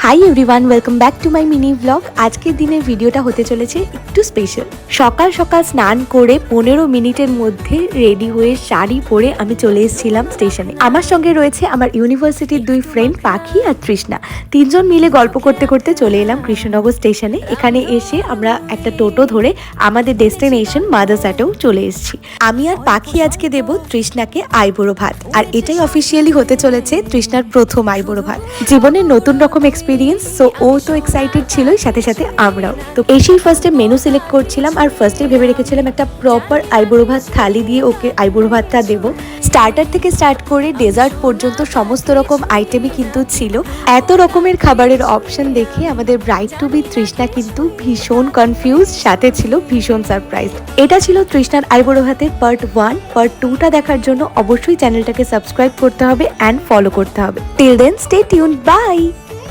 Hi everyone, welcome back to my mini blog. আজকের দিনের ভিডিওটা হতে চলেছে একটু স্পেশাল। সকাল সকাল স্নান করে 15 মিনিটের মধ্যে রেডি হয়ে শাড়ি পরে আমি চলে এসেছিলাম স্টেশনে। আমার সঙ্গে রয়েছে আমার ইউনিভার্সিটির দুই ফ্রেন্ড পাখি আর তৃষ্ণা। তিনজন মিলে গল্প করতে করতে চলে এলাম কৃষ্ণনগর স্টেশনে। এখানে এসে আমরা একটা টোটো ধরে আমাদের ডেস্টিনেশন মাদারসাটেও চলে এসেছি। আমি আর পাখি আজকে দেব তৃষ্ণাকে আইবুড়ো ভাত, আর এটাই অফিসিয়ালি হতে চলেছে তৃষ্ণার প্রথম আইবুড়ো ভাত। জীবনের নতুন রকম এক্সপিরিয়েন্স, সো ও তো এক্সাইটেড ছিলই, সাথে সাথে আমরাও। তো এসেই ফার্স্টে মেনু সিলেক্ট করছিলাম, আর ফার্স্টে ভেবে রেখেছিলাম একটা প্রপার আইবুড়ো ভাত থালি দিয়ে ওকে আইবুড়ো ভাতটা দেবো। স্টার্টার থেকে স্টার্ট করে ডেজার্ট পর্যন্ত সমস্ত রকম আইটেমই কিন্তু ছিল। এত রকমের খাবারের অপশন দেখে আমাদের ব্রাইড টু বি তৃষ্ণা কিন্তু ভীষণ কনফিউজ, সাথে ছিল ভীষণ সারপ্রাইজ। এটা ছিল তৃষ্ণার আইবুড়ো ভাতের পার্ট 1। পার্ট 2টা দেখার জন্য অবশ্যই চ্যানেলটাকে সাবস্ক্রাইব করতে হবে অ্যান্ড ফলো করতে হবে। Till then stay tuned, by.